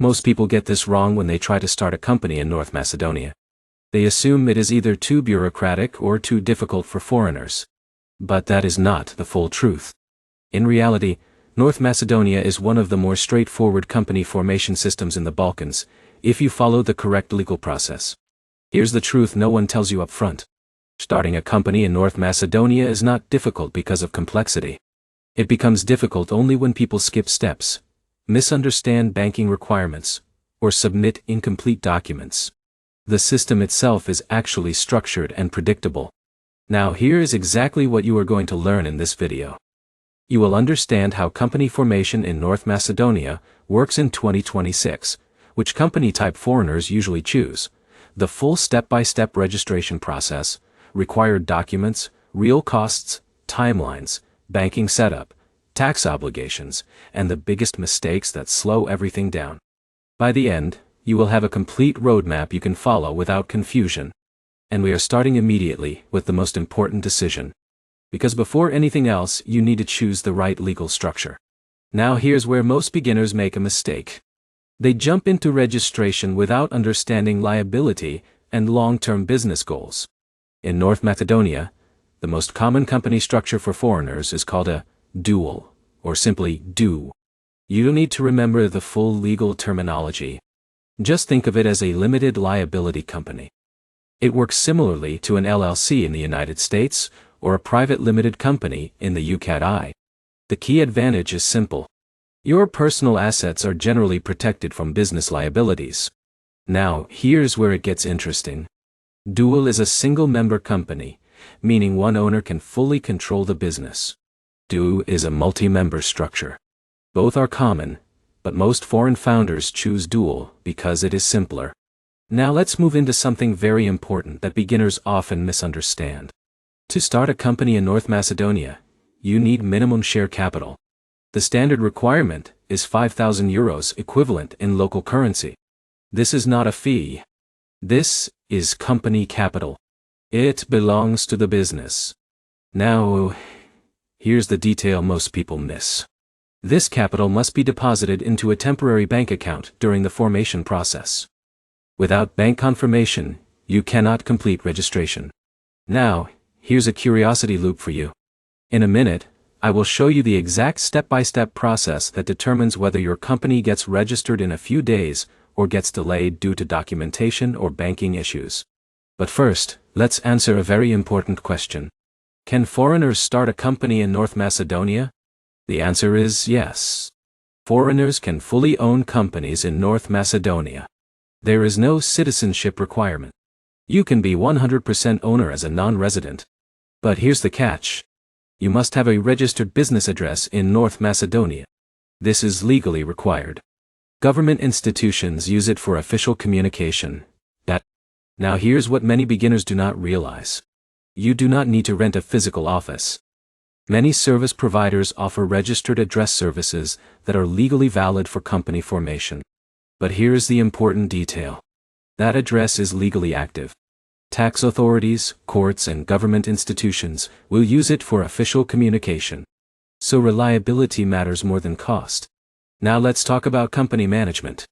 Most people get this wrong when they try to start a company in North Macedonia. They assume it is either too bureaucratic or too difficult for foreigners. But that is not the full truth. In reality, North Macedonia is one of the more straightforward company formation systems in the Balkans, if you follow the correct legal process. Here's the truth no one tells you up front. Starting a company in North Macedonia is not difficult because of complexity. It becomes difficult only when people skip steps, misunderstand banking requirements, or submit incomplete documents. The system itself is actually structured and predictable. Now here is exactly what you are going to learn in this video. You will understand how company formation in North Macedonia works in 2026, which company type foreigners usually choose, the full step-by-step registration process, required documents, real costs, timelines, banking setup, tax obligations, and the biggest mistakes that slow everything down. By the end, you will have a complete roadmap you can follow without confusion. And we are starting immediately with the most important decision. Because before anything else, you need to choose the right legal structure. Now here's where most beginners make a mistake. They jump into registration without understanding liability and long-term business goals. In North Macedonia, the most common company structure for foreigners is called a dual, or simply DU. You don't need to remember the full legal terminology. Just think of it as a limited liability company. It works similarly to an LLC in the United States or a private limited company in the UK. The key advantage is simple. Your personal assets are generally protected from business liabilities. Now, here's where it gets interesting. Dual is a single-member company, meaning one owner can fully control the business. DU is a multi-member structure. Both are common, but most foreign founders choose dual because it is simpler. Now let's move into something very important that beginners often misunderstand. To start a company in North Macedonia, you need minimum share capital. The standard requirement is €5,000 equivalent in local currency. This is not a fee. This is company capital. It belongs to the business. Now, here's the detail most people miss. This capital must be deposited into a temporary bank account during the formation process. Without bank confirmation, you cannot complete registration. Now, here's a curiosity loop for you. In a minute, I will show you the exact step-by-step process that determines whether your company gets registered in a few days or gets delayed due to documentation or banking issues. But first, let's answer a very important question. Can foreigners start a company in North Macedonia? The answer is yes. Foreigners can fully own companies in North Macedonia. There is no citizenship requirement. You can be 100% owner as a non-resident. But here's the catch. You must have a registered business address in North Macedonia. This is legally required. Government institutions use it for official communication. Now here's what many beginners do not realize. You do not need to rent a physical office. Many service providers offer registered address services that are legally valid for company formation. But here's the important detail. That address is legally active. Tax authorities, courts, and government institutions will use it for official communication. So reliability matters more than cost. Now let's talk about company management.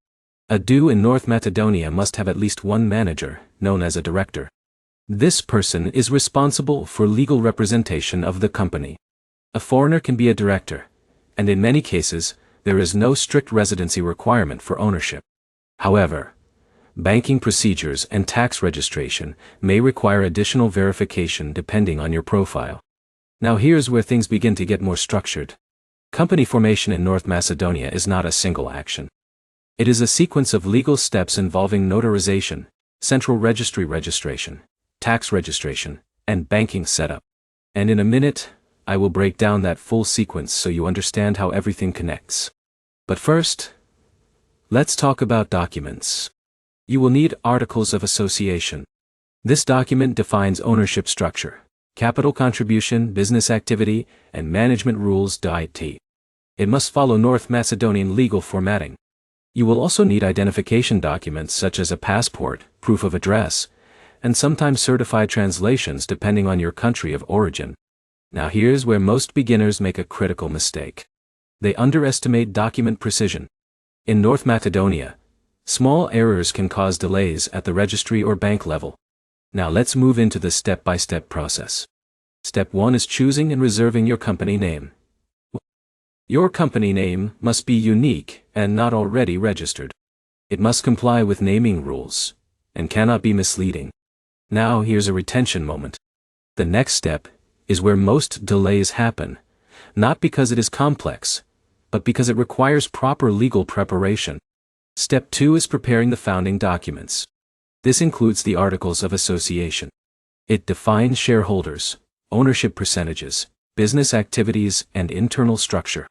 A DU in North Macedonia must have at least one manager, known as a director. This person is responsible for legal representation of the company. A foreigner can be a director, and in many cases, there is no strict residency requirement for ownership. However, banking procedures and tax registration may require additional verification depending on your profile. Now here's where things begin to get more structured. Company formation in North Macedonia is not a single action. It is a sequence of legal steps involving notarization, central registry registration, tax registration, and banking setup. And in a minute, I will break down that full sequence so you understand how everything connects. But first, let's talk about documents. You will need articles of association. This document defines ownership structure, capital contribution, business activity, and management rules. It must follow North Macedonian legal formatting. You will also need identification documents such as a passport, proof of address, and sometimes certified translations depending on your country of origin. Now here's where most beginners make a critical mistake. They underestimate document precision. In North Macedonia, small errors can cause delays at the registry or bank level. Now let's move into the step-by-step process. Step 1 is choosing and reserving your company name. Your company name must be unique and not already registered. It must comply with naming rules and cannot be misleading. Now here's a retention moment. The next step is where most delays happen, not because it is complex, but because it requires proper legal preparation. Step 2 is preparing the founding documents. This includes the Articles of Association. It defines shareholders, ownership percentages, business activities, and internal structure.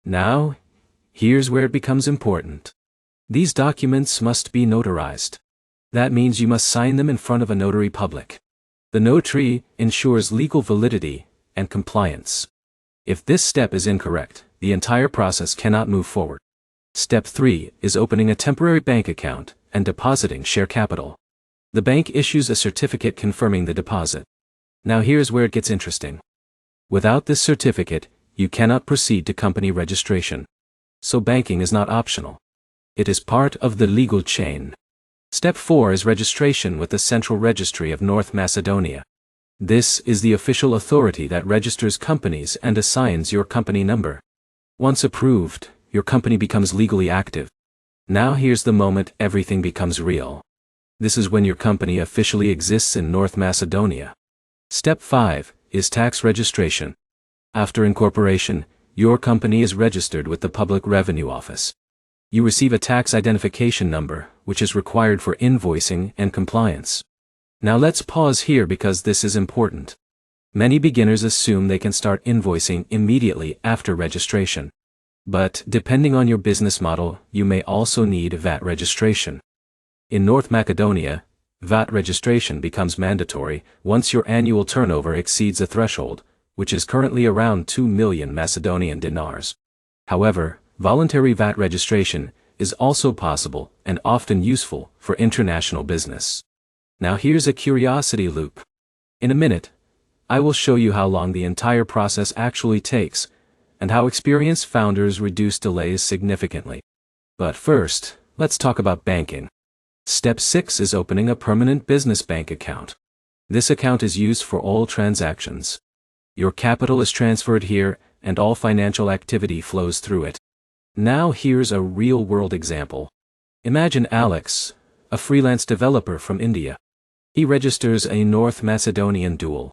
Now, here's where it becomes important. These documents must be notarized. That means you must sign them in front of a notary public. The notary ensures legal validity and compliance. If this step is incorrect, the entire process cannot move forward. Step 3 is opening a temporary bank account and depositing share capital. The bank issues a certificate confirming the deposit. Now here's where it gets interesting. Without this certificate, you cannot proceed to company registration. So banking is not optional. It is part of the legal chain. Step 4 is registration with the Central Registry of North Macedonia. This is the official authority that registers companies and assigns your company number. Once approved, your company becomes legally active. Now here's the moment everything becomes real. This is when your company officially exists in North Macedonia. Step 5 is tax registration. After incorporation, your company is registered with the Public Revenue Office. You receive a tax identification number, which is required for invoicing and compliance. Now let's pause here because this is important. Many beginners assume they can start invoicing immediately after registration. But depending on your business model, you may also need VAT registration. In North Macedonia, VAT registration becomes mandatory once your annual turnover exceeds a threshold, which is currently around 2 million Macedonian dinars. However, voluntary VAT registration is also possible and often useful for international business. Now here's a curiosity loop. In a minute, I will show you how long the entire process actually takes, and how experienced founders reduce delays significantly. But first, let's talk about banking. Step 6 is opening a permanent business bank account. This account is used for all transactions. Your capital is transferred here, and all financial activity flows through it. Now here's a real-world example. Imagine Alex, a freelance developer from India. He registers a North Macedonian dual.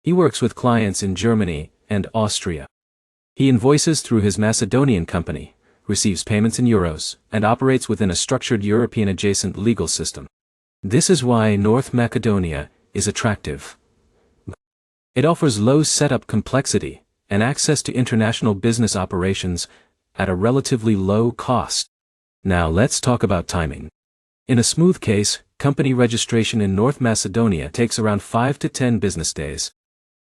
He works with clients in Germany and Austria. He invoices through his Macedonian company, receives payments in euros, and operates within a structured European adjacent legal system. This is why North Macedonia is attractive. It offers low setup complexity and access to international business operations at a relatively low cost. Now let's talk about timing. In a smooth case, company registration in North Macedonia takes around 5 to 10 business days.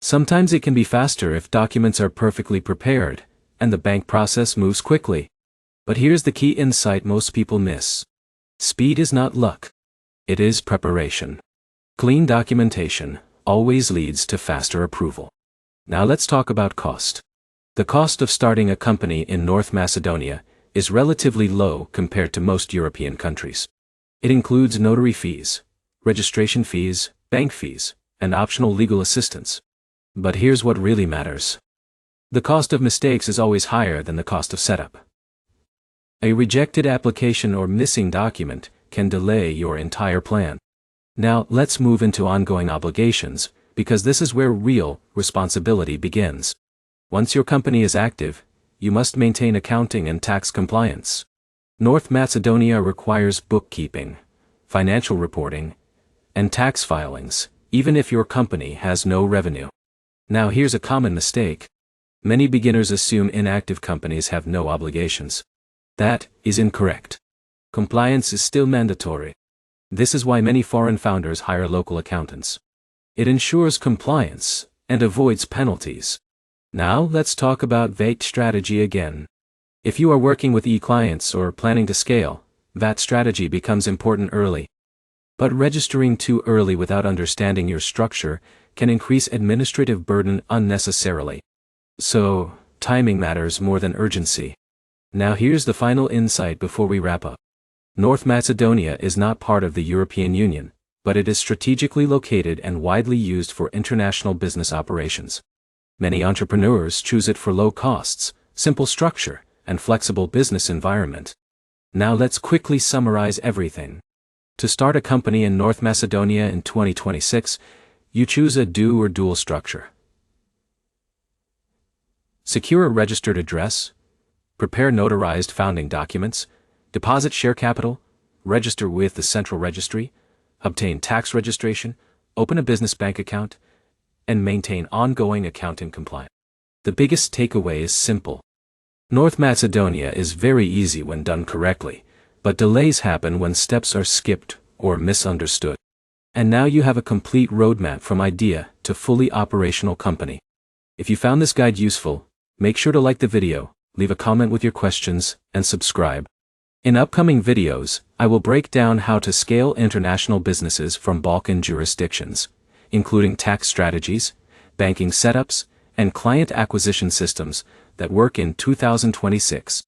Sometimes it can be faster if documents are perfectly prepared, and the bank process moves quickly. But here's the key insight most people miss. Speed is not luck. It is preparation. Clean documentation always leads to faster approval. Now let's talk about cost. The cost of starting a company in North Macedonia is relatively low compared to most European countries. It includes notary fees, registration fees, bank fees, and optional legal assistance. But here's what really matters. The cost of mistakes is always higher than the cost of setup. A rejected application or missing document can delay your entire plan. Now let's move into ongoing obligations, because this is where real responsibility begins. Once your company is active, you must maintain accounting and tax compliance. North Macedonia requires bookkeeping, financial reporting, and tax filings, even if your company has no revenue. Now here's a common mistake. Many beginners assume inactive companies have no obligations. That is incorrect. Compliance is still mandatory. This is why many foreign founders hire local accountants. It ensures compliance and avoids penalties. Now let's talk about VAT strategy again. If you are working with e-clients or planning to scale, VAT strategy becomes important early. But registering too early without understanding your structure can increase administrative burden unnecessarily. So, timing matters more than urgency. Now here's the final insight before we wrap up. North Macedonia is not part of the European Union, but it is strategically located and widely used for international business operations. Many entrepreneurs choose it for low costs, simple structure, and flexible business environment. Now let's quickly summarize everything. To start a company in North Macedonia in 2026, you choose a do or dual structure. Secure a registered address, prepare notarized founding documents, deposit share capital, register with the central registry, obtain tax registration, open a business bank account, and maintain ongoing accounting compliance. The biggest takeaway is simple. North Macedonia is very easy when done correctly, but delays happen when steps are skipped or misunderstood. And now you have a complete roadmap from idea to fully operational company. If you found this guide useful, make sure to like the video, leave a comment with your questions, and subscribe. In upcoming videos, I will break down how to scale international businesses from Balkan jurisdictions, including tax strategies, banking setups, and client acquisition systems that work in 2026.